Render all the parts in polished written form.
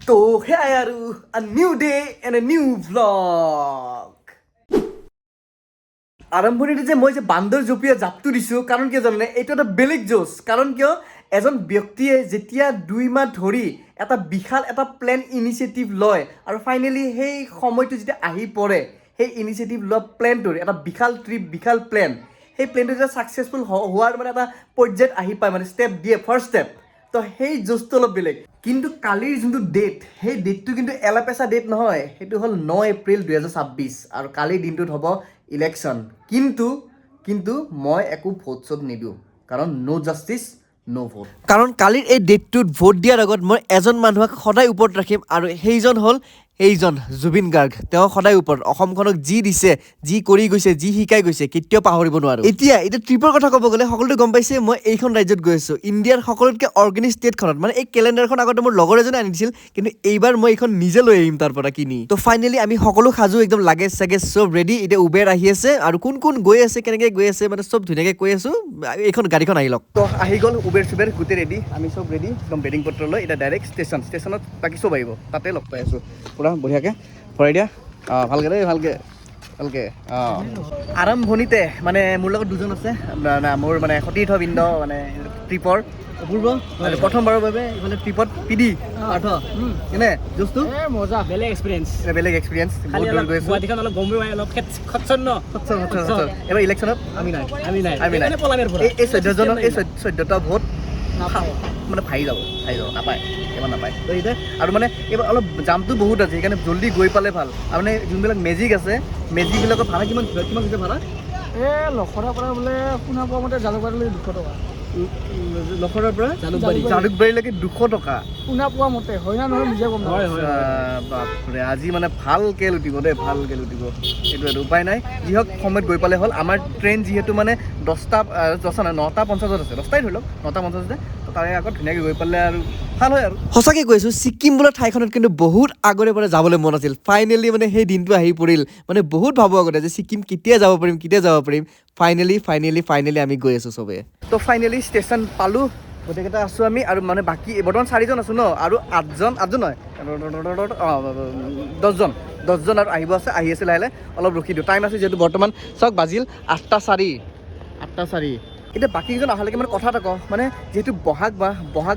তো সেয়াই আৰু a new day and a new vlog আৰম্ভণিতে যে মই যে বান্দৰ জপিয়া জাপটো দিছোঁ কাৰণ কিয় জানানে এইটো এটা বেলেগ জোচ কাৰণ কিয় এজন ব্যক্তিয়ে যেতিয়া 2 মাহ ধৰি এটা বিশাল এটা প্লেন ইনিচিয়েটিভ লয় আৰু ফাইনেলি সেই সময়টো যেতিয়া আহি পৰে সেই ইনিচিয়েটিভ লোৱা প্লেনটোৰ এটা বিশাল ট্ৰিপ বিশাল প্লেন সেই প্লেনটো যেতিয়া ছাকচেছফুল হোৱাৰ মানে এটা পৰ্যায়ত আহি পায় মানে ষ্টেপ দিয়ে ফাৰ্ষ্ট ষ্টেপ তো সেই জোচটো অলপ বেলেগ কিন্তু কালিৰ যোনটো ডেট সেই ডেটটো কিন্তু এলাপেচা ডেট নহয় সেইটো হ'ল 9 এপ্ৰিল 2026 আৰু কালিৰ দিনটোত হ'ব ইলেকশ্যন কিন্তু মই একো ভোট চোট নিদিওঁ কাৰণ ন' জাষ্টিচ ন' ভোট কাৰণ কালিৰ এই ডেটটোত ভোট দিয়াৰ আগত মই এজন মানুহক সদায় ওপৰত ৰাখিম আৰু সেইজন হ'ল এইজন জুবিন গাৰ্গ তেওঁ সদায় ওপৰত অসমখনক যি দিছে যি কৰি গৈছে যি শিকাই গৈছে কেতিয়াও পাহৰিব নোৱাৰোঁ এতিয়া ট্ৰিপৰ কথা ক'ব গ'লে সকলোৱে গম পাইছে মই এইখন ৰাজ্যত গৈ আছোঁ ইণ্ডিয়াৰ সকলোতকৈ অৰ্গেনিক ষ্টেটখনত মানে এই কেলেণ্ডাৰখন আগতে মোৰ লগৰ এজনে আনি দিছিল কিন্তু এইবাৰ মই এইখন নিজে লৈ আহিম তাৰ পৰা কিনি তো ফাইনেলি আমি সকলো সাজু একদম লাগেজ চাগেজ চব ৰেডি এতিয়া উবেৰ আহি আছে আৰু কোন গৈ আছে কেনেকৈ গৈ আছে মানে চব ধুনীয়াকৈ কৈ আছোঁ এইখন গাড়ীখন আহি লওক তো আহি গ'ল উবেৰ চুবেৰ গোটেই ৰেডি আমি চব ৰেডি একদম বেডিং পত্ৰ লৈ এতিয়া ডাইৰেক্ট ষ্টেচনত বাকী চব আহিব তাতে লগ পাই আছোঁ পুৰা বঢ়িয়াকৈ ভৰাই দিয়া ভালকৈ দেই ভালকৈ আৰম্ভণিতে মানে মোৰ লগত দুজন আছে মোৰ মানে সতীৰ্থবৃন্দ মানে ট্ৰিপৰ অপূৰ্ব প্ৰথমবাৰৰ বাবে এইফালে ট্ৰিপত পিডি পাৰ্থ কেনে জোচটো মজা বেলেগ এক্সপিৰিয়েঞ্চ বহুত দূৰ গৈ আছোঁ গুৱাহাটীখন অলপ গম পাই অলপ খচ্ছন্ন এবাৰ ইলেকশ্যনত আমি নাই এই 14টা ভোট মানে ভাই যাব নাপায় এবাৰ নাপায় তো এতিয়া আৰু মানে এইবাৰ অলপ জামটো বহুত আছে সেইকাৰণে জল্দি গৈ পালে ভাল আৰু মানে যোনবিলাক মেজিক আছে মেজিকবিলাকৰ ভাড়া কিমান হৈছে ভাড়া লখৰাৰ পৰা বোলে শুনা পোৱা মতে জালুকবাৰীলৈ 200 টকা লখৰাৰ পৰা জালুকবাৰীলৈকে 200 টকা শুনা পোৱা মতে হয় না নহয় নিজে গম নাপায় বাপৰে আজি মানে ভালকৈ লুটিব দেই ভালকৈ লুটিব সেইটো উপায় নাই যি হওক সময়ত গৈ পালে হ'ল আমাৰ ট্ৰেইন যিহেতু মানে 9টা নহয় 9টা 50 আছে 10টাই ধৰি লওক 9টা 50 আছে তাৰে আগত ধুনীয়াকৈ গৈ পালে আৰু ভাল হয় আৰু সঁচাকৈ কৈছোঁ ছিকিম বোলা ঠাইখনত কিন্তু বহুত আগৰে পৰা যাবলৈ মন আছিল ফাইনেলি মানে সেই দিনটো আহি পৰিল মানে বহুত ভাবোঁ আগতে যে ছিকিম কেতিয়া যাব পাৰিম ফাইনেলি আমি গৈ আছোঁ চবেই তো ফাইনেলি ষ্টেচন পালোঁ গোটেইকেইটা আছোঁ আমি আৰু মানে বাকী বৰ্তমান 4জন আছোঁ ন আৰু 8জন নহয় 10জন আৰু আহি আছে লাহে অলপ ৰখি দিওঁ টাইম আছে যিহেতু বৰ্তমান চাওক বাজিল 8টা 4 এতিয়া বাকীকেইজন অহালৈকে মানে কথা এটা কওঁ মানে যিহেতু বহাগ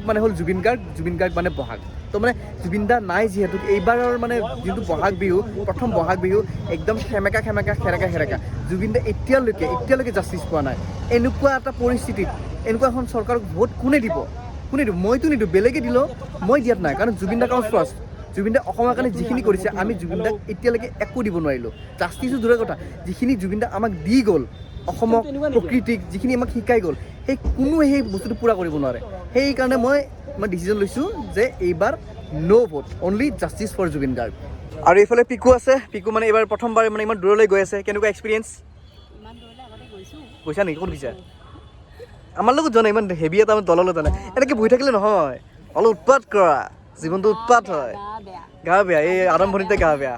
মানে হ'ল জুবিন গাৰ্গ মানে বহাগ তো মানে জুবিন দা নাই যিহেতু এইবাৰৰ মানে যোনটো বহাগ বিহু প্ৰথম বহাগ বিহু একদম খেমেকা খেৰেকা জুবিন দা এতিয়ালৈকে জাষ্টিছ পোৱা নাই এনেকুৱা এটা পৰিস্থিতিত এনেকুৱা এখন চৰকাৰক ভোট কোনে দিব মইতো নিদিওঁ বেলেগে দিলেও মই দিয়াত নাই কাৰণ জুবিন দা কাউন্স ফাৰ্ষ্ট জুবিন দা অসমৰ কাৰণে যিখিনি কৰিছে আমি জুবিন দাক এতিয়ালৈকে একো দিব নোৱাৰিলোঁ জাষ্টিছো দূৰৰ কথা যিখিনি জুবিন দা আমাক দি গ'ল অসমক প্ৰকৃতিক যিখিনি আমাক শিকাই গ'ল কোনোৱে সেই বস্তুটো পূৰা কৰিব নোৱাৰে সেইকাৰণে মই ডিচিজন লৈছোঁ যে এইবাৰ no' vote only justice for Zubeen Garg আৰু এইফালে পিকু আছে পিকু মানে এইবাৰ প্ৰথমবাৰ মানে ইমান দূৰলৈ গৈ আছে কেনেকুৱা এক্সপিৰিয়েঞ্চ গৈছা নেকি ক'ত গৈছা আমাৰ লগত যোৱা নাই ইমান হেভি এটা আমাৰ দলৰ লগত নাই এনেকৈ বহি থাকিলে নহয় অলপ উৎপাত কৰা জীৱনটো উৎপাত হয় গা বেয়া এই আৰম্ভণিতে গা বেয়া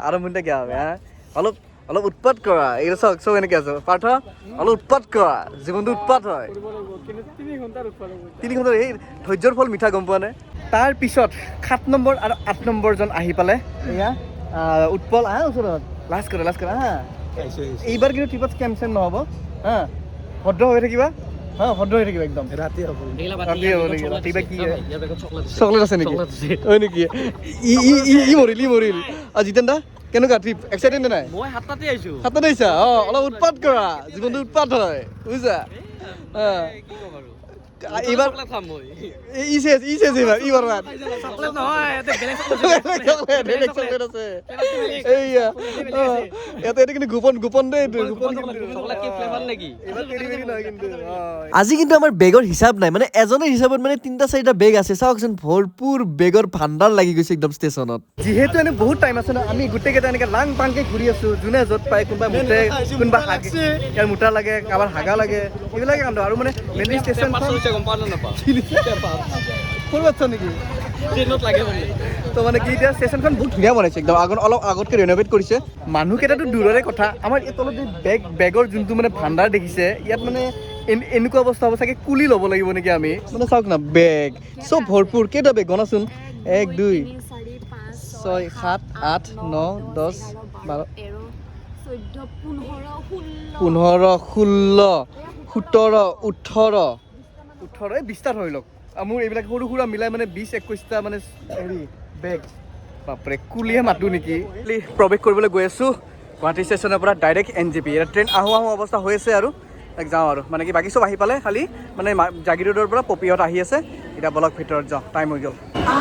অলপ উৎপাত কৰা এইটো চব এনেকৈ আছোঁ পাৰ্থ অলপ উৎপাত কৰা জীৱনটো উৎপাত হয় 3 ঘণ্টাৰ এই ধৈৰ্যৰ ফল মিঠা গম পোৱা নাই তাৰপিছত 7 নম্বৰ আৰু 8 নম্বৰজন আহি পালে এয়া উৎপল ওচৰত লাজ কৰা হা এইবাৰ কিন্তু ট্ৰিপত কেঞ্চেল নহ'ব হা ভদ্ৰ হৈ থাকিবা একদম ৰাতি হ'ব ৰাতিপুৱা কি চকলেট আছে নেকি হয় নেকি ই মৰিল জিতেন দা কেনেকুৱা ট্ৰিপ এক্সাইটেড নাই মই 7টাতে আহিছোঁ আহিছা অলপ উৎপাত কৰা জীৱনটো উৎপাত হয় বুজিছা কি ক'ম আৰু এইবাৰ খাম মই এইবাৰ চকলেট নহয় এতে বেলেগ চকলেট আছে এইয়া ইয়াতে কিন্তু গোপন দেই চকলেট কি ফ্লেভাৰ নেকি আজি কিন্তু আমাৰ বেগৰ হিচাপ নাই মানে এজনৰ হিচাপত মানে 3-4টা বেগ আছে চাওকচোন ভৰপূৰ বেগৰ ভাণ্ডাৰ লাগি গৈছে একদম ষ্টেচনত যিহেতু এনে বহুত টাইম আছে ন আমি গোটেইকেইটা এনেকৈ লাং পাংকৈ ঘূৰি আছোঁ যোনে য'ত পায় কোনোবা মুঠে কোনোবা ইয়াৰ মোটা লাগে কাৰোবাৰ হাগা লাগে এইবিলাকে কাম আৰু মানে মেইনলি ষ্টেচনখন গম পালো নাপাওঁ সৰু বাচ্ছা নেকি ট্ৰেইনত লাগে তো মানে কি এতিয়া ষ্টেচনখন বহুত ধুনীয়া বনাইছে একদম অলপ আগতকৈ ৰেন'ভেট কৰিছে মানুহকেইটাতো দূৰৰে কথা আমাৰ এই তলত যে বেগৰ যোনটো মানে ভাণ্ডাৰ দেখিছে ইয়াত মানে এনেকুৱা অৱস্থা হ'ব চাগে কুলি ল'ব লাগিব নেকি আমি মানে চাওক না বেগ চব ভৰপূৰ কেইটা বেগ গণাচোন 1 2 ছয় সাত আঠ ন 10 12 15 16 17 18 18 20টা ধৰি লওক মোৰ এইবিলাক সৰু সুৰা মিলাই মানে 20 21টা মানে হেৰি বেগ বাপৰে কুলিয়ে মাতো নেকি প্ৰৱেশ কৰিবলৈ গৈ আছো গুৱাহাটী ষ্টেচনৰ পৰা ডাইৰেক্ট NJP এটা ট্ৰেইন আহোঁ অৱস্থা হৈ আছে আৰু যাওঁ আৰু মানে কি বাকী চব আহি পালে খালি মানে জাগিৰোডৰ পৰা পপিহঁত আহি আছে এতিয়া বলক ভিতৰত যাওঁ টাইম হৈ গ'ল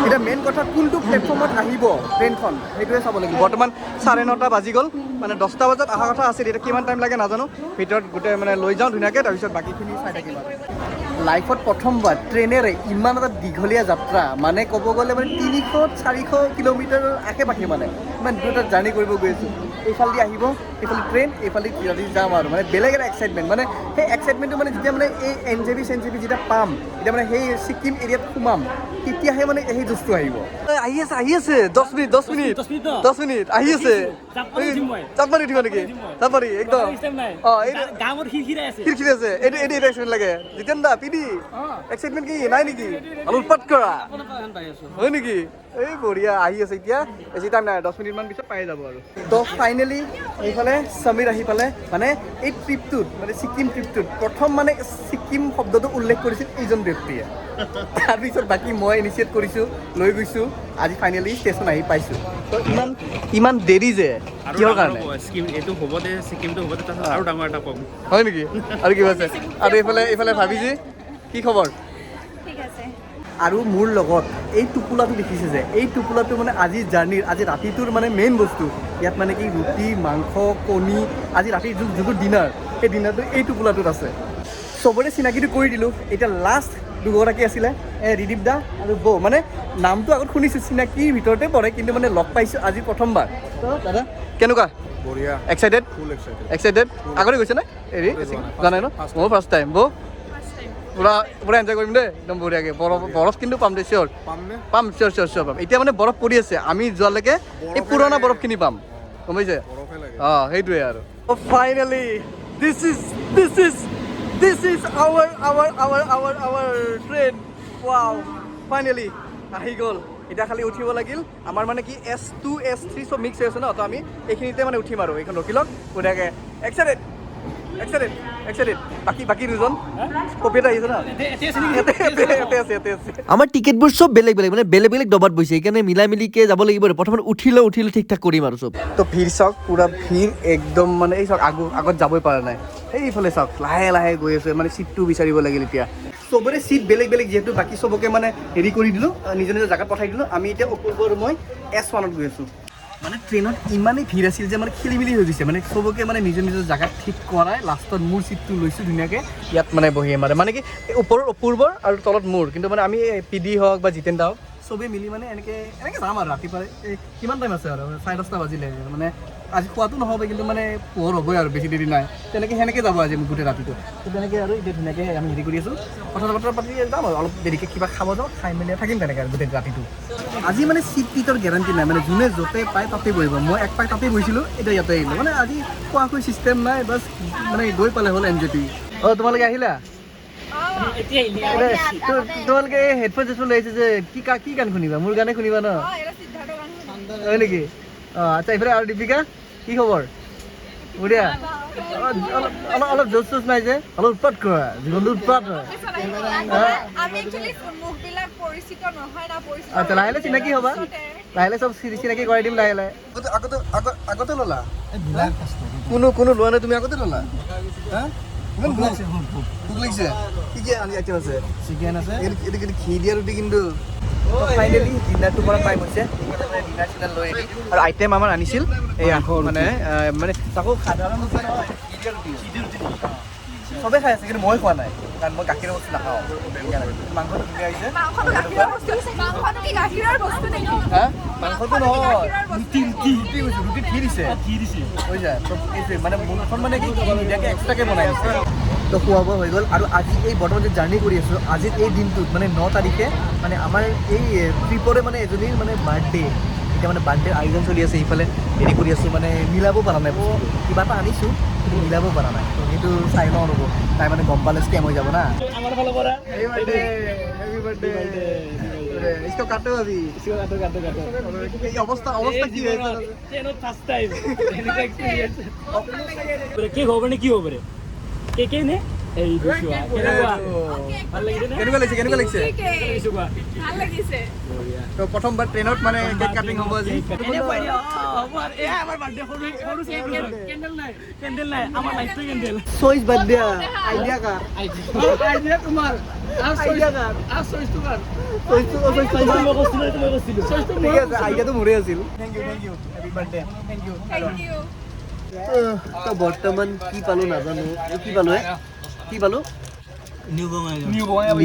এতিয়া মেইন কথা কোনটো প্লেটফৰ্মত আহিব ট্ৰেইনখন সেইটোৱে চাব লাগিব বৰ্তমান 9:30 বাজি গ'ল মানে 10টা বজাত অহা কথা আছিল এতিয়া কিমান টাইম লাগে নাজানো ভিতৰত গোটেই মানে লৈ যাওঁ ধুনীয়াকৈ তাৰপিছত বাকীখিনি চাই থাকিম আৰু লাইফত প্ৰথমবাৰ ট্ৰেইনেৰে ইমান এটা দীঘলীয়া যাত্ৰা মানে ক'ব গ'লে মানে 300-400 কিলোমিটাৰ আশে পাশে মানে ইমান দূৰ এটা জাৰ্ণি কৰিব গৈ আছোঁ এইফালেদি আহিব এইফালে ট্ৰেইন এইফালেদি যদি যাম আৰু মানে বেলেগ এটা এক্সাইটমেণ্ট মানে সেই এক্সাইটমেণ্টটো মানে যেতিয়া মানে এই NJP যেতিয়া পাম এতিয়া মানে সেই ছিকিম এৰিয়াত সোমাম তেতিয়াহে মানে সেই বস্তু আহিব আহি আছে 10 মিনিট আহি আছে চাপমাৰি উঠিব নেকি চাপমাৰি একদম অঁ এইটো খিৰখিৰি আছে এইটো এক্সাইটমেণ্ট লাগে জিতেন দা পিডি এক্সাইটমেণ্ট কি নাই নেকি অলপ উৎপাত কৰা হয় নেকি এই বঢ়িয়া আহি আছে এতিয়া বেছি টাইম নাই 10 মিনিটমান পিছত পাই যাব আৰু তো ফাইনেলি এইফালে সমীৰ আহি পালে মানে এই ট্ৰিপটোত মানে ছিকিম ট্ৰিপটোত প্ৰথম মানে ছিকিম শব্দটো উল্লেখ কৰিছিল এইজন ব্যক্তিয়ে তাৰপিছত বাকী মই ইনিচিয়েট কৰিছোঁ লৈ গৈছোঁ আজি ফাইনেলি ষ্টেচন আহি পাইছোঁ তো ইমান দেৰি যে কিহৰ কাৰণে এইটো হ'ব দে ছিকিমটো হ'ব দে তাৰপিছত আৰু ডাঙৰ এটা কম হয় নেকি আৰু কিবা আছে আৰু এইফালে ভাবিজি কি খবৰ আৰু মোৰ লগত এই টোপোলাটো দেখিছে যে এই টোপোলাটো মানে আজি জাৰ্ণিৰ আজি ৰাতিটোৰ মানে মেইন বস্তু ইয়াত মানে কি ৰুটি মাংস কণী আজি ৰাতিৰ যোনটো ডিনাৰ সেই ডিনাৰটো এই টোপোলাটোত আছে চবৰে চিনাকিটো কৰি দিলোঁ এতিয়া লাষ্ট দুগৰাকী আছিলে ৰিদীপ দা আৰু বৌ মানে নামটো আগত শুনিছোঁ চিনাকিৰ ভিতৰতে পৰে কিন্তু মানে লগ পাইছোঁ আজি প্ৰথমবাৰ তো দাদা কেনেকুৱা বঢ়িয়া এক্সাইটেড ফুল এক্সাইটেড এক্সাইটেড আগতে গৈছে নে হেৰি জানাই ন মোৰ ফাৰ্ষ্ট টাইম বৌ পুৰা এনজয় কৰিম দেই একদম বঢ়িয়াকৈ বৰফ কিন্তু পাম দেই চিয়'ৰ পামনে পাম চিয়'ৰ পাম এতিয়া মানে বৰফ পৰি আছে আমি যোৱালৈকে এই পুৰণা বৰফখিনি পাম গম পাইছে বৰফে লাগে অঁ সেইটোৱে আৰু finally this is our train wow finally আহি গ'ল এতিয়া খালি উঠিব লাগিল আমাৰ মানে কি S2 S3 চব মিক্স হৈ আছে ন তো আমি এইখিনিতে মানে উঠিম আৰু এইখন ৰখি লওক বঢ়িয়াকৈ এক্সাইটেড বাকী দুজন কপি এটা আহিছে না ইয়াতে আছে আমাৰ টিকেটবোৰ চব বেলেগ মানে বেলেগ ডবাত বহিছে সেইকাৰণে মিলাই মিলিকে যাব লাগিব প্ৰথমতে উঠিলে ঠিক ঠাক কৰিম আৰু চব তো ভিৰ চাওক পুৰা ভিৰ একদম মানে এই চাওক আগত যাবই পৰা নাই এইফালে চাওক লাহে গৈ আছে মানে চিটটো বিচাৰিব লাগিল এতিয়া চবৰে চিট বেলেগ যিহেতু বাকী চবকে মানে হেৰি কৰি দিলোঁ নিজৰ জেগাত পঠাই দিলোঁ আমি এতিয়া অপূৰ্বৰ মই S1ত গৈ আছোঁ মানে ট্ৰেইনত ইমানেই ভিৰ আছিল যে মানে খেলি মেলি হৈ গৈছে মানে চবকে মানে নিজৰ জেগাত ঠিক কৰাই লাষ্টত মোৰ চিটটো লৈছোঁ ধুনীয়াকৈ ইয়াত মানে বহি মানে কি ওপৰত অপূৰ্বৰ আৰু তলত মোৰ কিন্তু মানে আমি PD হওক বা জিতেন দা হওক চবেই মিলি মানে এনেকৈ যাম আৰু ৰাতিপুৱা কিমান টাইম আছে আৰু 10:30 বাজিলে মানে আজি খোৱাটো নহ'ব কিন্তু মানে পোহৰ হ'বই আৰু বেছি দেৰি নাই সেনেকৈ যাব আজি গোটেই ৰাতিটো তো তেনেকৈ আৰু এতিয়া ধুনীয়াকৈ আমি হেৰি কৰি আছোঁ কথা বতৰা পাতি যাম আৰু অলপ দেৰিকৈ কিবা খাব যাওঁ খাই মেলি থাকিম তেনেকৈ আৰু গোটেই ৰাতিটো আজি মানে চিট টিটৰ গেৰাণ্টি নাই মানে যোনে য'তে পায় তাতে বহিব মই এক পাক তাতে বহিছিলোঁ এতিয়া ইয়াতে আহিলোঁ মানে আজি খোৱা চিষ্টেম নাই বাছ মানে গৈ পালে হ'ল NJP অঁ তোমালোকে আহিলা তোমালোকে হেডফোন লৈ আহিছে যে কি গান শুনিবা মোৰ গানে শুনিবা ন হয় নেকি অঁ আচ্ছা এইফালে আৰু দীপিকা কি খবৰ বঢ়িয়া অলপ জোচ নাই যে অলপ উৎপাত কৰা জীৱনটো উৎপাত হয় আচ্ছা লাহে চিনাকি হ'বা লাহে চব চিনাকি কৰাই দিম লাহে আগতে ল'লা কোনো লোৱা নাই তুমি আগতে ল'লা হা ইমান ভোক লাগিছে কি আনি আইটেম আছে চিকেন আছে এইটো ঘি দিয়া ৰুটি কিন্তু ফাইনেলি ডিনাৰটো পৰা টাইম হৈছে ডিনাৰ চিনাৰ লৈ আহিম আৰু আইটেম আমাৰ আনিছিল এয়া মানে তাকো সাধাৰণ চবে খাই আছে কিন্তু মই খোৱা নাই কাৰণ মই গাখীৰৰ বস্তু নাখাওঁ মাংসটো ধুনীয়া আহিছে হা মাংসটো নহয় ৰুটি ঘি দিছে বুজিছা তো এইটোৱে মানে মোৰখন মানে কি ধুনীয়াকৈ এক্সট্ৰাকৈ বনাই আছে তো খোৱা বোৱা হৈ গ'ল আৰু আজি এই বৰ্তমান যে জাৰ্ণি কৰি আছোঁ আজিৰ এই দিনটোত মানে 9 তাৰিখে মানে আমাৰ এই ট্ৰিপৰে মানে এজনীৰ মানে বাৰ্থডে এতিয়া মানে বাৰ্থডেৰ আয়োজন চলি আছে ইফালে হেৰি কৰি আছোঁ মানে মিলাব পৰা নাই কিবা এটা আনিছোঁ কিন্তু মিলাব পৰা নাই তো সেইটো চাই লওঁ ৰ'ব তাই মানে গম পালে স্কেম হৈ যাব না रे इसको काटो अभी इसको काटो काटो काटो এই অবস্থা অবস্থা কি হয়েছে ট্রেনত ফার্স্ট টাইম এনেকুৱা এক্সপেৰিয়েন্স কি হ'ব নে কি হ'ব ৰে কে নে এই দুছুৱা কেনেকুৱা ভাল লাগিছে নে কেনেকুৱা লাগিছে দুছুৱা ভাল লাগিছে তো প্ৰথমবাৰ ট্ৰেইনত মানে কেক কাটিং হ'ব আজি এনে পাই আমাৰ এ আমাৰ বাৰ্থডে সৰু কেন্ডেল নাই আমাৰ লাইফটো কেন্ডেল চইচ বাদ দিয়া আইডিয়া কা আইডিয়া তোমাৰ আইডিয়া কা চইচ তোমাৰ চইচটো মই কৈছিলো চইচটো ঠিক আছে আইডিয়াটো মোৰে আছিল thank you happy birthday thank you thank you তো বৰ্তমান কি পালো নাজানো কি পালো কি পালো নিউ বঙাইগাঁও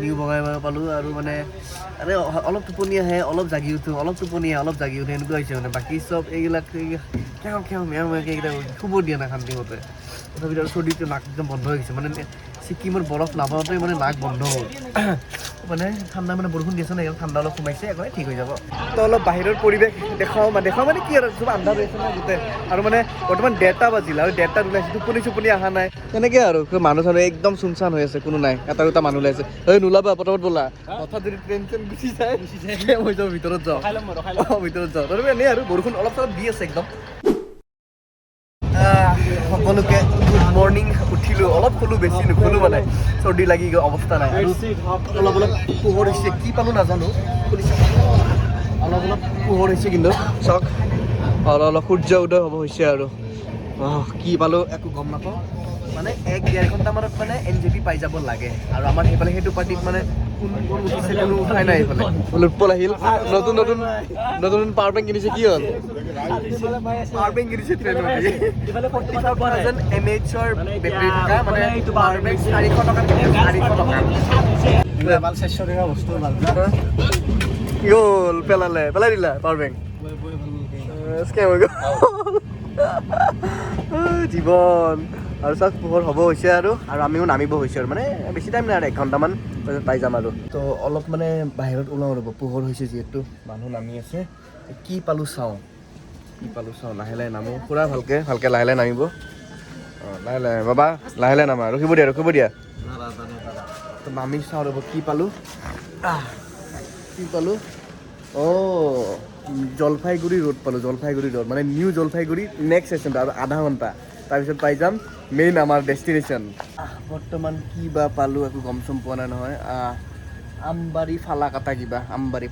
নিউ বঙাইগাঁও পালো আৰু মানে অলপ টোপনি আহে অলপ জাগি উঠো অলপ টোপনি আহে অলপ জাগি উঠে এনেকুৱা হৈছে মানে বাকী চব এইবিলাক খেওঁ মেও এইকেইটা শুব দিয়া নাই শান্তিমতে তথাপিতো আৰু চৰ্দিটো নাক একদম বন্ধ হৈ গৈছে মানে ছিকিমৰ বৰফ নাপাওঁতে মানে নাক বন্ধ হ'ল মানে ঠাণ্ডা মানে বৰষুণ দি আছে ন ঠাণ্ডা অলপ সোমাইছে একো ঠিক হৈ যাব তো অলপ বাহিৰৰ পৰিৱেশ দেখাওঁ মানে কি আৰু চব আন্ধাৰ হৈ আছে ন গোটেই আৰু মানে বৰ্তমান 1:30 বাজিল আৰু 1:30 ওলাইছে টোপনি অহা নাই তেনেকৈ আৰু মানুহ চানুহ একদম চুনচান হৈ আছে কোনো নাই এটা দুটা মানুহ ওলাইছে এই নোলাবা পটাপট ব'লা হঠাৎ যদি ট্ৰেইন গুচি যায় হৈ যাব ভিতৰত যাওঁ ভিতৰত যাওঁ তথাপি এনেই আৰু বৰষুণ অলপ চলপ দি আছে একদম সকলোকে গুড মৰ্ণিং উঠিলোঁ অলপ শুলোঁ বেছি নুশুলোঁ মানে চৰ্দি লাগি গৈ অৱস্থা নাই আৰু অলপ পোহৰ হৈছে কি পালোঁ নাজানো অলপ পোহৰ হৈছে কিন্তু চাওক অলপ সূৰ্য উদয় হ'ব হৈছে আৰু কি পালোঁ একো গম নাপাওঁ মানে 1-1.5 ঘণ্টামানত মানে NJP পাই যাব লাগে আৰু আমাৰ সেইফালে সেইটো পাৰ্টিত মানে কোন উঠিছে কোনো উঠাই নাই এইফালে লুটপল আহিল নতুন পাৱাৰ বেংক কিনিছে কি হ'ল পাৱাৰ বেংক কিনিছে ট্ৰেইনত MHৰ বেটাৰী থকা মানে পাৱাৰ বেংক 400 টকা 400 টকা ভাল 400 টকা বস্তু ভাল কি হ'ল পেলাই দিলা পাৱাৰ বেংক স্কেম হৈ গ'ল জীৱন আৰু চাওক পোহৰ হ'ব হৈছে আৰু আমিও নামিব হৈছে আৰু মানে বেছি টাইম নাই আৰু 1 ঘণ্টামান পাই যাম আৰু তো অলপ মানে বাহিৰত ওলাওঁ ৰ'ব পোহৰ হৈছে যিহেতু মানুহ নামি আছে কি পালোঁ চাওঁ লাহে লাহে নামো পুৰা ভালকৈ লাহে লাহে নামিব লাহে লাহে বাবা লাহে লাহে নামা ৰখিব দিয়া তো নামি চাওঁ ৰ'ব কি পালোঁ জলপাইগুৰি ৰোড পালোঁ জলপাইগুৰি ৰোড মানে নিউ জলপাইগুৰি নেক্সট ষ্টেচনটো আৰু আধা ঘণ্টা তাৰপিছত পাই যাম মেইন আমাৰ ডেষ্টিনেশ্যন বৰ্তমান কি বা পালোঁ একো গম চম পোৱা নাই নহয় আমবাৰী ফালাকাটা কিবা আমবাৰী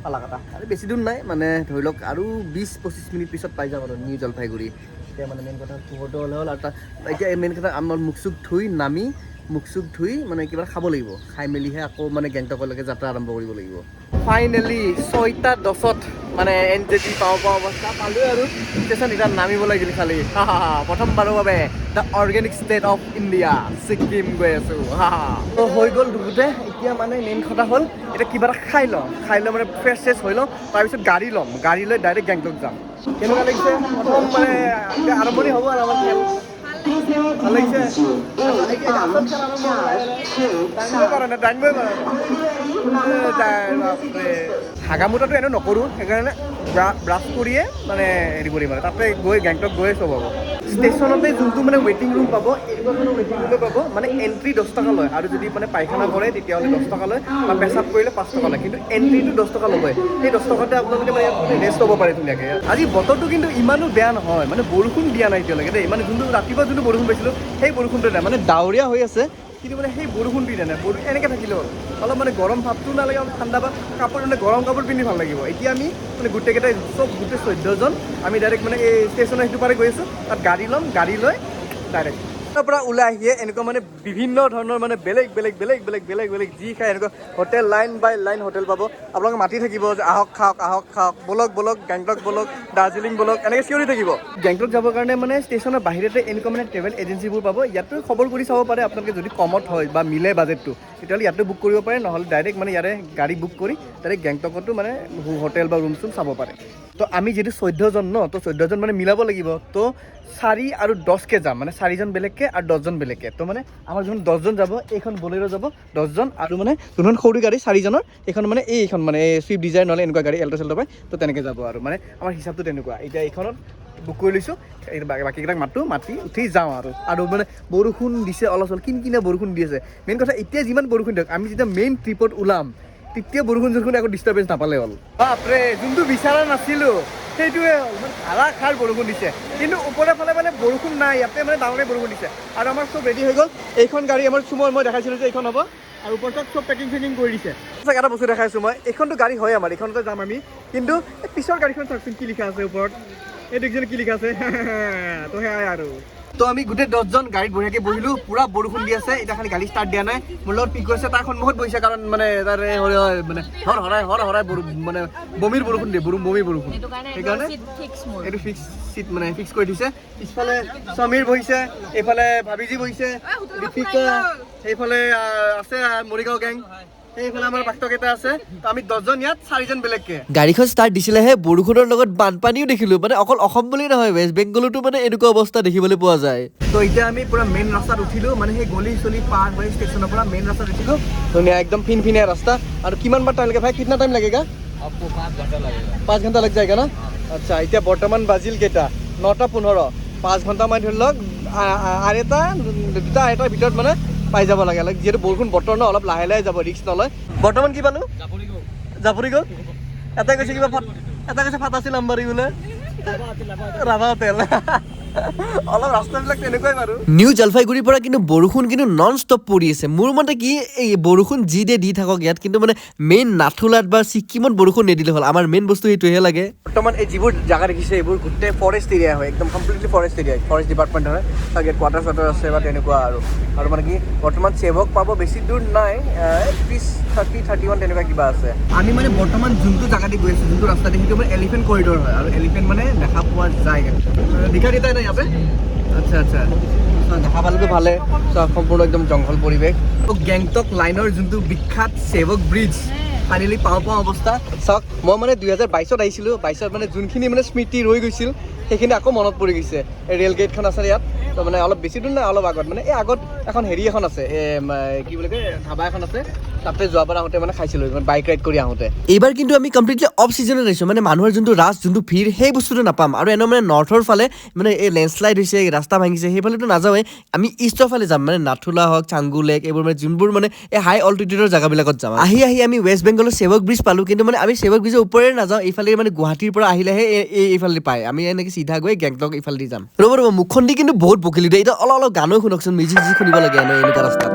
ফালাকাটা আৰু বেছি দূৰ নাই মানে ধৰি লওক আৰু 20-25 মিনিট পিছত পাই যাম আৰু নিউ জলপাইগুৰি এতিয়া মানে মেইন কথা পোহৰটো হ'লে হ'ল আৰু এতিয়া মেইন কথা আমাৰ মুখ চুখ ধুই মানে কিবা খাব লাগিব খাই মেলিহে আকৌ মানে গেংটকলৈকে যাত্ৰা আৰম্ভ কৰিব লাগিব ফাইনেলি 6:10 মানে NJP পাওঁ অৱস্থা পালোঁ আৰু ষ্টেচন এতিয়া নামিব লাগিল খালি প্ৰথমবাৰৰ বাবে the organic state of India Sikkim গৈ আছোঁ হৈ গ'ল দুগুতে এতিয়া মানে মেইন কথা হ'ল এতিয়া কিবা এটা খাই লওঁ মানে ফ্ৰেছ হৈ লওঁ তাৰপিছত গাড়ী লৈ ডাইৰেক্ট গেংটক যাম কেনেকুৱা লাগিছে প্ৰথম মানে আৰম্ভণি হ'ব আৰু আমাৰ খেল ভাল লাগিছে হাগামোটাটো এনেও নকৰোঁ সেইকাৰণে ব্ৰাছ কৰিয়ে মানে হেৰি কৰিম আৰু তাতে গৈ গেংটক গৈয়ে চব হ'ব ষ্টেচনতে যোনটো মানে ৱেইটিং ৰুম পাব এনেকুৱা ধৰণৰ ৱেইটিং ৰুমে পাব মানে এণ্ট্ৰি 10 টকা লয় আৰু যদি মানে পায়খানা কৰে তেতিয়াহ'লে 10 টকা লয় বা পেচাব কৰিলে 5 টকা লয় কিন্তু এণ্ট্ৰিটো 10 টকা ল'বই সেই 10 টকাতে আপোনালোকে মানে ৰেষ্ট ল'ব পাৰে ধুনীয়াকৈ আজি বতৰটো কিন্তু ইমানো বেয়া নহয় মানে বৰষুণ দিয়া নাই এতিয়ালৈকে দেই মানে ৰাতিপুৱা যোনটো বৰষুণ পাইছিলোঁ সেই বৰষুণটো নাই মানে ডাৱৰীয়া হৈ আছে কিন্তু মানে সেই বৰষুণটো দিয়া নাই এনেকৈ থাকিলে হ'ল অলপ মানে গৰম ভাৱটো নালাগে অলপ ঠাণ্ডা বা কাপোৰ মানে গৰম কাপোৰ পিন্ধি ভাল লাগিব এতিয়া আমি মানে গোটেই 14 জন আমি ডাইৰেক্ট মানে এই ষ্টেচনৰ সেইটো পাৰে গৈ আছোঁ তাত গাড়ী লৈ ডাইৰেক্ট তাৰ পৰা ওলাই আহিয়ে এনেকুৱা মানে বিভিন্ন ধৰণৰ মানে বেলেগ যি খায় এনেকুৱা হোটেল লাইন বাই লাইন হোটেল পাব আপোনালোকে মাতি থাকিব যে আহক খাওক বলক গেংটক বলক দাৰ্জিলিং বলক এনেকৈ চিঞৰি থাকিব গেংটক যাবৰ কাৰণে মানে ষ্টেচনৰ বাহিৰতে এনেকুৱা মানে ট্ৰেভেল এজেঞ্চিবোৰ পাব ইয়াতো খবৰ কৰি চাব পাৰে আপোনালোকে যদি কমত হয় বা মিলে বাজেটটো তেতিয়াহ'লে ইয়াতো বুক কৰিব পাৰে নহ'লে ডাইৰেক্ট মানে ইয়াৰে গাড়ী বুক কৰি ডাইৰেক্ট গেংটকতো মানে হোটেল বা ৰুম চুম চাব পাৰে তো আমি যিহেতু 14 জন ন তো 14 জন মানে মিলাব লাগিব তো 4 আৰু 10কে যাম মানে 4 জন বেলেগকৈ আৰু 10 জন বেলেগকৈ তো মানে আমাৰ যোন 10 জন যাব এইখন বলেৰো যাব 10 জন আৰু মানে যোনখন সৰু গাড়ী 4 জনৰ এইখন মানে এইখন মানে চুইফ্ট ডিজায়াৰ নহ'লে এনেকুৱা গাড়ী এল্টো চেল্টো পায় তো তেনেকৈ যাব আৰু মানে আমাৰ হিচাপটো তেনেকুৱা এতিয়া এইখনত বুক কৰি লৈছোঁ বাকীকেইটাক মাতি উঠি যাওঁ আৰু মানে বৰষুণ দিছে অলপ চলপ কিনকিনীয়া বৰষুণ দি আছে মেইন কথা এতিয়া যিমান বৰষুণ দিয়ক আমি যেতিয়া মেইন ট্ৰিপত ওলাম তেতিয়া বৰষুণ একো ডিষ্টাৰ্বেঞ্চ নাপালে হ'ল বাপৰে যোনটো বিচৰা নাছিলোঁ সেইটোৱে হ'ল মানে ধাৰাসাৰ বৰষুণ দিছে কিন্তু ওপৰৰ ফালে মানে বৰষুণ নাই ইয়াতে মানে ডাঙৰে বৰষুণ দিছে আৰু আমাৰ চব ৰেডি হৈ গ'ল এইখন গাড়ী আমাৰ মই দেখাইছিলোঁ যে এইখন হ'ব আৰু ওপৰত চব পেকিং কৰি দিছে এটা বস্তু দেখাইছোঁ মই এইখনটো গাড়ী হয় আমাৰ এইখনতে যাম আমি কিন্তু পিছৰ গাড়ীখন চাওকচোন কি লিখা আছে ওপৰত এই দেখিছেনে কি লিখা আছে তো সেয়াই আৰু তো আমি গোটেই 10জন গাড়ীত বঢ়িয়াকৈ বহিলোঁ পুৰা বৰষুণ দি আছে এতিয়া খালি গাড়ী ষ্টাৰ্ট দিয়া নাই মোৰ লগত পিক কৰিছে তাৰ সন্মুখত বহিছে কাৰণ মানে তাৰ মানে হৰাই মানে বমিৰ বৰষুণ দিয়ে বমিৰ বৰষুণ সেইকাৰণে এইটো ফিক্স কৰি দিছে পিছফালে সমীৰ বহিছে এইফালে ভাবিজি বহিছে দীপিকা সেইফালে আছে মৰিগাঁও গেং এইফালে আমাৰ বাক্তকেইটা আছে তো আমি 10জন ইয়াত 4জন বেলেগকে গাড়ীখন ষ্টাৰ্ট দিছিলেহে বৰষুণৰ লগত বানপানীও দেখিলোঁ মানে অকল অসম বুলি নহয় ৱেষ্ট বেংগলতো মানে এনেকুৱা অৱস্থা দেখিবলৈ পোৱা যায় তো এতিয়া আমি পুৰা মেইন ৰাস্তাত উঠিলোঁ মানে সেই গলি চলি পাৰ হৈ ষ্টেচনৰ পৰা মেইন ৰাস্তাত উঠিলোঁ ধুনীয়া একদম ফিনফিনীয়া ৰাস্তা আৰু কিমান বাৰ টাইম লাগে ভাই কিतना টাইম লাগেগা 5 ঘণ্টা লাগ যায়গা না আচ্ছা এতিয়া বৰ্তমান বাজিল কেইটা 9:15 5 ঘণ্টা মান ধৰি লওক আঢ়ৈটাৰ ভিতৰত মানে পাই যাব লাগে যিহেতু বৰষুণ বতৰ ন অলপ লাহে লাহে যাব ৰিক্স নলয় বৰ্তমান কি পালোঁ জাপৰি গ'ল এটাই কৈছে কিবা এটা কৈছে ফাটাচি নাম্বাৰী বোলে ৰাভা হোটেল অলপ ৰাস্তাবিলাক তেনেকুৱাই বাৰু নিউ জলপাইগুৰিৰ পৰা কিন্তু বৰষুণ কিন্তু নন ষ্টপ পৰি আছে মোৰ মতে কি এই বৰষুণ যি দিয়ে দি থাকক ইয়াত কিন্তু মানে মেইন নাথুলাত বা ছিকিমত বৰষুণ নিদিলে হ'ল আমাৰ মেইন বস্তু সেইটোহে লাগে বৰ্তমান এই যিবোৰ জাগা দেখিছে এইবোৰ গোটেই ফৰেষ্ট এৰিয়া হয় একদম completely forest area forest department হয় তাকে কোৱাৰ্টাৰ চোৱাৰ্টাৰ আছে বা তেনেকুৱা আৰু মানে কি বৰ্তমান চেভক পাব বেছি দূৰ নাই 30-31 তেনেকুৱা কিবা আছে আমি মানে বৰ্তমান যোনটো জাগা দি গৈ আছোঁ যোনটো ৰাস্তা দি সেইটো মানে এলিফেণ্ট কৰিডৰ হয় আৰু এলিফেণ্ট মানে দেখা পোৱা যায় দীঘা দিতা নাই ইয়াতে আচ্ছা দেখা পালেতো ভালে সম্পূৰ্ণ একদম জংঘল পৰিৱেশ গেংটক লাইনৰ যোনটো বিখ্যাত চেভক ব্ৰিজ ফাইনেলি পাওঁ অৱস্থা চাওক মই মানে 2022ত আহিছিলোঁ 22ত মানে যোনখিনি মানে স্মৃতি ৰৈ গৈছিল সেইখিনি আকৌ মনত পৰি গৈছে এই ৰেল গেটখন আছে ইয়াত তো মানে অলপ বেছি দূৰ নাই অলপ আগত মানে এই আগত এখন হেৰি এখন আছে কি বুলি কয় ধাবা এখন আছে তাতে যোৱাবাৰ আহোঁতে মানে খাইছিলোঁ বাইক ৰাইড কৰি আহোঁতে এইবাৰ কিন্তু আমি কমপ্লিটলি অফ ছিজনত আহিছোঁ মানে মানুহৰ যোনটো ৰাছ যোনটো ভিৰ সেই বস্তুটো নাপাম আৰু এনে মানে নৰ্থৰ ফালে মানে এই লেণ্ডশ্লাইড হৈছে ৰাস্তা ভাঙিছে সেইফালেতো নাযাওঁৱে আমি ইষ্টৰ ফালে যাম মানে নাথুলা হওক চাংগু লেক এইবোৰ মানে যোনবোৰ মানে এই হাই অল্টিটিউডৰ জেগাবিলাকত যাম আহি আমি ৱেষ্ট বেংগলৰ চেভক ব্ৰিজ পালোঁ কিন্তু মানে আমি চেভক ব্ৰিজৰ ওপৰেৰে নাযাওঁ এইফালে মানে গুৱাহাটীৰ পৰা আহিলেহে এইফালে পায় আমি এনেকৈ চিধা গৈ গেংটক এইফালে যাম ৰ'ব মুখখন দি কিন্তু বহুত বকিলোঁ দেই এতিয়া অলপ গানো শুনকচোন মিউজিক শুনিব লাগে এনেকুৱা ৰাস্তাত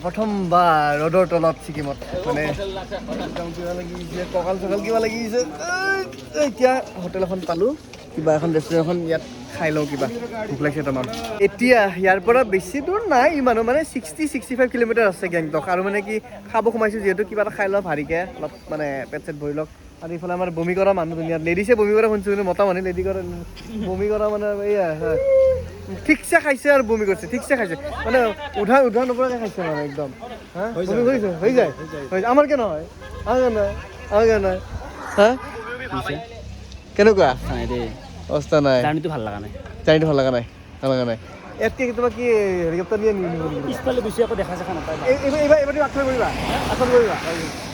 প্ৰথমবাৰ ৰ'দৰ তলত ছিকিমত মানে কিবা লাগিছে কঁকাল চকাল কিবা লাগিছে এতিয়া হোটেল এখন পালোঁ কিবা এখন ৰেষ্টুৰেণ্ট এখন ইয়াত খাই লওঁ কিবা ভোক লাগিছে তাৰমানে এতিয়া ইয়াৰ পৰা বেছি দূৰ নাই ইমানো মানে 60-65 কিলোমিটাৰ আছে গেংটক আৰু মানে কি খাব সোমাইছোঁ যিহেতু কিবা এটা খাই লওঁ ভাৰীকৈ অলপ মানে পেট চেট ভৰি লওক আৰু এইফালে আমাৰ বমি কৰা মানুহ ধুনীয়া লেডিছে বমি কৰা শুনিছোঁ কিন্তু মতা মানুহ লেডি কৰা বমি কৰা মানে এয়া ঠিকছে খাইছে আৰু বমি কৰিছে ঠিকছে খাইছে মানে উধা নপৰাকৈ খাইছে মানে একদম হা বমি কৰিছে হৈ যায় আমাৰ কিয় নহয় আমাৰ কিয় নহয় হা কেনেকুৱা অৱস্থা নাই জাৰ্ণিটো ভাল লগা নাই জাৰ্ণিটো ভাল লগা নাই ইয়াতকৈ কেতিয়াবা কি হেলিকপ্টাৰ নিয়ে পিছফালে গুচি আকৌ দেখা চেখা নাপায় এইবাৰ আগফালে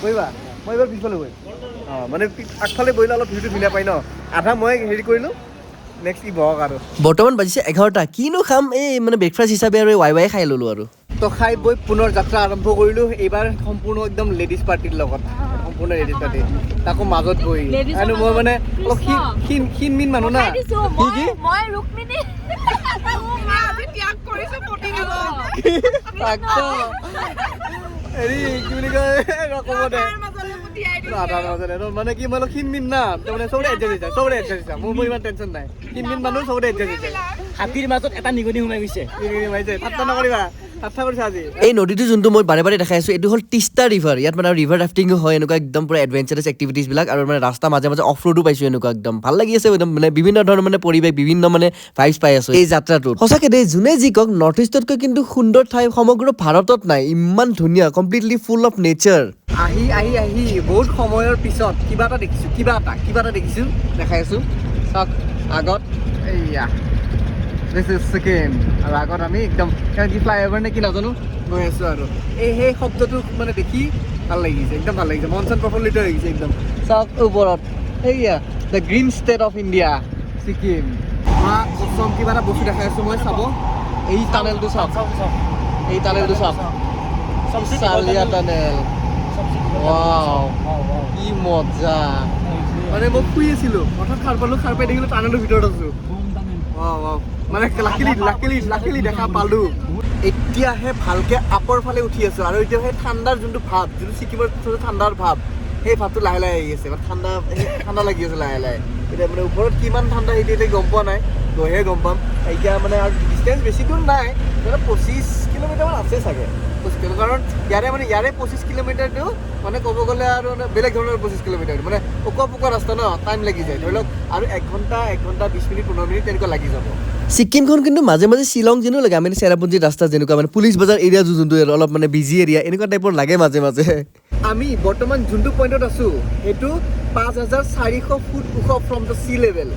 বহিবা মই এইবাৰ পিছফালে বহিম মানে আগফালে বহিলে অলপ ভিউটো ধুনীয়া পাই ন আধা মই হেৰি কৰিলোঁ নেক্সট ই বহক আৰু বৰ্তমান বাজিছে 11টা কিনো খাম এই মানে ব্ৰেকফাষ্ট হিচাপে আৰু ৱাই খাই ল'লোঁ আৰু তো খাই বৈ পুনৰ যাত্ৰা আৰম্ভ কৰিলোঁ এইবাৰ সম্পূৰ্ণ একদম লেডিজ পাৰ্টিৰ লগত সম্পূৰ্ণ লেডিজ পাৰ্টি তাকো মাজত বহি আৰু মই মানে অলপ ক্ষীণ মানুহ না কি হেৰি কি বুলি কয় ক'ব দে মানে কি মই অলপ ক্ষীণ না তাৰমানে চবৰে এডজাষ্ট হৈ যায় মোৰ ইমান টেনশ্যন নাই ক্ষীণ মানুহ চবৰে এডজাষ্ট হৈ যায় হাতীৰ মাজত এটা নিগনি সোমাই গৈছে ঠাট্টা নকৰিবা ঠাট্টা কৰিছা আজি এই নদীটো যোনটো মই বাৰে বাৰে দেখাই আছো এইটো হ'ল তিষ্টা ৰিভাৰ ইয়াত মানে ৰিভাৰ ৰাফটিঙো হয় এনেকুৱা একদম পুৰা এডভেঞ্চাৰাছ এক্টিভিটিজ বিলাক আৰু মানে ৰাস্তা মাজে মাজে অফ ৰোডো পাইছো এনেকুৱা একদম ভাল লাগি আছে একদম মানে বিভিন্ন ধৰণৰ মানে পৰিৱেশ বিভিন্ন মানে ভাইবছ পাই আছো এই যাত্ৰাটোত সঁচাকে দেই যোনে যি কওক নৰ্থ ইষ্টতকৈ কিন্তু সুন্দৰ ঠাই সমগ্ৰ ভাৰতত নাই ইমান ধুনীয়া কমপ্লিটলি ফুল অফ নেচাৰ আহি আহি আহি বহুত সময়ৰ পিছত কিবা এটা দেখিছোঁ দেখাই আছোঁ চাওক আগত এইয়া দিছ ইজ ছিকিম আৰু আগত আমি একদম কি ফ্লাইঅভাৰ নে কি নাজানো গৈ আছোঁ আৰু সেই শব্দটো মানে দেখি ভাল লাগিছে একদম ভাল লাগিছে মন চন প্ৰফুল্লিত হৈ গৈছে একদম চাওক ওপৰত এইয়া the green state of India Sikkim কচম কিবা এটা বস্তু দেখাই আছোঁ মই চাব এই টানেলটো চাওক এই টানেলটো চাওক চালিয়া টানেল ৱাও কি মজা মানে মই শুই আছিলোঁ হঠাৎ সাৰ পাই দেখিলোঁ টানেলৰ ভিতৰত আছোঁ মানে লাকিলি দেখা পালোঁ এতিয়াহে ভালকৈ আপৰ ফালে উঠি আছোঁ আৰু এতিয়া সেই ঠাণ্ডাৰ যোনটো ভাৱ যোনটো ছিকিমৰ ঠাণ্ডাৰ ভাৱ সেই ভাৱটো লাহে লাহে আহি আছে মানে ঠাণ্ডা লাগি আছে লাহে লাহে এতিয়া মানে ওপৰত কিমান ঠাণ্ডা সেইটো এতিয়া গম পোৱা নাই গৈহে গম পাম এতিয়া মানে আৰু ডিষ্টেঞ্চ বেছি দূৰ নাই 25 কিলোমিটাৰমান আছে চাগে কাৰণ ইয়াৰে 25 কিলোমিটাৰটো মানে ক'ব গ'লে আৰু বেলেগ ধৰণৰ 25 কিলোমিটাৰ মানে পোকা ৰাস্তা ন টাইম লাগি যায় ধৰি লওক আৰু 1 ঘণ্টা 20 মিনিট 15 মিনিট তেনেকুৱা লাগি যাব ছিকিমখন কিন্তু মাজে মাজে শ্বিলং যেনো লাগে আমি চেৰাপুঞ্জীৰ ৰাস্তা যেনেকুৱা মানে পুলিচ বজাৰ এৰিয়া যোনটো অলপ মানে বিজি এৰিয়া এনেকুৱা টাইপৰ লাগে মাজে মাজে আমি বৰ্তমান যোনটো পইণ্টত আছোঁ সেইটো 5400 ফুট ওখ ফ্ৰম দ্য চি লেভেল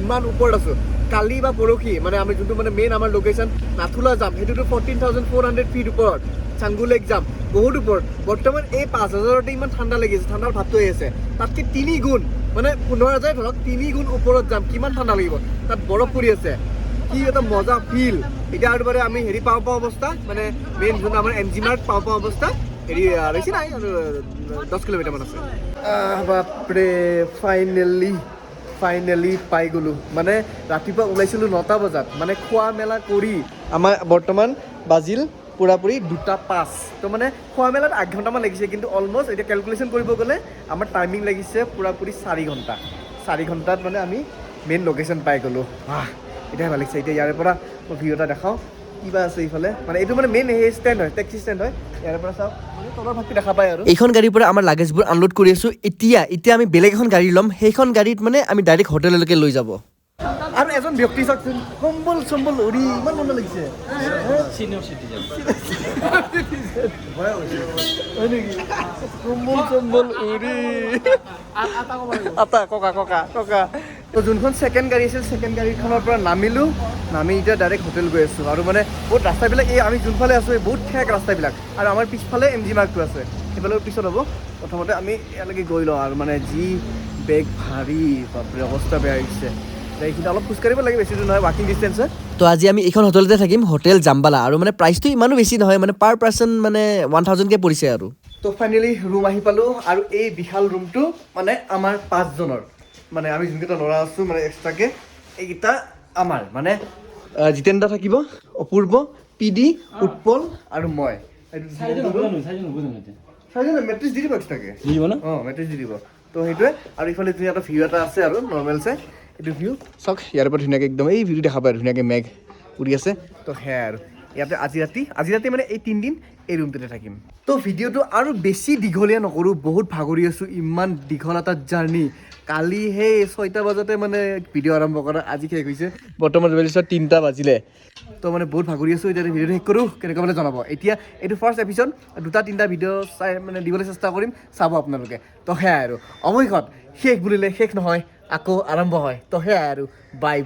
ইমান ওপৰত আছোঁ কালি বা পৰহি মানে আমি যোনটো মানে মেইন আমাৰ লোকেশ্যন নাথুলা যাম সেইটোতো 14,400 ফিট ওপৰত চাংগু লেক যাম বহুত ওপৰত বৰ্তমান এই 5,000তে ইমান ঠাণ্ডা লাগিছে ঠাণ্ডাৰ ভাৱটো হৈ আছে তাতকৈ 3 গুণ মানে 15,000 ধৰক 3 গুণ ওপৰত যাম কিমান ঠাণ্ডা লাগিব তাত বৰফ পৰি আছে কি এটা মজা ফিল এতিয়া আৰু বাৰে আমি হেৰি পাওঁ অৱস্থা মানে মেইন যোনটো আমাৰ MG মাৰ্ক পাওঁ অৱস্থা হেৰি বেছি নাই আৰু 10 কিলোমিটাৰমান আছে বাপৰে ফাইনেলি পাই গ'লোঁ মানে ৰাতিপুৱা ওলাইছিলোঁ 9টা বজাত মানে খোৱা মেলা কৰি আমাৰ বৰ্তমান বাজিল পুৰাপুৰি 2:05 তো মানে খোৱা মেলাত 8 ঘণ্টামান লাগিছে কিন্তু অলমষ্ট এতিয়া কেলকুলেশ্যন কৰিব গ'লে আমাৰ টাইমিং লাগিছে পুৰাপুৰি 4 ঘণ্টা 4 ঘণ্টাত মানে আমি মেইন লোকেশ্যন পাই গ'লোঁ এতিয়া ভাল লাগিছে এতিয়া ইয়াৰে পৰা মই ভিডিঅ' এটা দেখাওঁ কিবা আছে এইফালে মানে এইটো মানে মেইন সেই ষ্টেণ্ড হয় টেক্সি ষ্টেণ্ড হয় ইয়াৰে পৰা চাওক মানে তলৰ ভাগটো দেখা পায় আৰু এইখন গাড়ীৰ পৰা আমাৰ লাগেজবোৰ আনলোড কৰি আছোঁ এতিয়া আমি বেলেগ এখন গাড়ী ল'ম সেইখন গাড়ীত মানে আমি ডাইৰেক্ট হোটেললৈকে লৈ যাব আৰু এজন ব্যক্তি চাওকচোন চম্বল উৰি ইমান মজা লাগিছে Senior citizen. চম্বল উৰি ককা তো যোনখন ছেকেণ্ড গাড়ী আছিল ছেকেণ্ড গাড়ীখনৰ পৰা নামি এতিয়া ডাইৰেক্ট হোটেল গৈ আছোঁ আৰু মানে বহুত ৰাস্তাবিলাক এই আমি যোনফালে আছোঁ এই বহুত ঠেক ৰাস্তাবিলাক আৰু আমাৰ পিছফালে MG মাৰ্কটো আছে সেইফালেও পিছত হ'ব প্ৰথমতে আমি ইয়ালৈকে গৈ লওঁ আৰু মানে যি বেগ ভাৰী বাপৰে অৱস্থা বেয়া হৈছে এইখিনি অলপ খোজকাঢ়িব লাগে বেছি দূৰ নহয় ৱাকিং ডিষ্টেঞ্চ হয় তো আজি আমি এইখন হোটেলতে থাকিম হোটেল জাম্বালা আৰু মানে প্ৰাইচটো ইমানো বেছি নহয় মানে পাৰ পাৰ্চন মানে 1000কে পৰিছে আৰু তো ফাইনেলি ৰুম আহি পালোঁ আৰু এই বিশাল ৰুমটো মানে আমাৰ 5জনৰ মানে আমি যোনকেইটা ল'ৰা আছোঁ মানে এক্সট্ৰাকৈ এইকেইটা আমাৰ মানে জিতেন দা থাকিব অপূৰ্ব PD উৎপল আৰু মই মেট্ৰিক্স দি দিব এক্সট্ৰাকৈ মেট্ৰিক্স দি দিব তো সেইটোৱে আৰু ইফালে ধুনীয়া এটা ভিউ এটা আছে আৰু নৰ্মেল চাই এইটো ভিউ চাওক ইয়াৰ পৰা ধুনীয়াকৈ একদম এই ভিউটো দেখা পায় ধুনীয়াকৈ মেঘ উৰি আছে তো সেয়াই আৰু ইয়াতে আজি ৰাতি মানে এই 3 দিন এই ৰুমটোতে থাকিম তো ভিডিঅ'টো আৰু বেছি দীঘলীয়া নকৰোঁ বহুত ভাগৰি আছোঁ ইমান দীঘল এটা জাৰ্ণি কালি সেই 6টা বজাতে মানে ভিডিঅ' আৰম্ভ কৰা আজি শেষ হৈছে বৰ্তমান 3টা বাজিলে তো মানে বহুত ভাগৰি আছোঁ এতিয়া ভিডিঅ'টো শেষ কৰোঁ কেনেকুৱা মানে জনাব এতিয়া এইটো ফাৰ্ষ্ট এপিছড 2-3টা ভিডিঅ' চাই মানে দিবলৈ চেষ্টা কৰিম চাব আপোনালোকে তো সেয়াই আৰু অৱশেষত শেষ বুলিলে শেষ নহয় আকৌ আৰম্ভ হয় তো সেয়াই আৰু বাই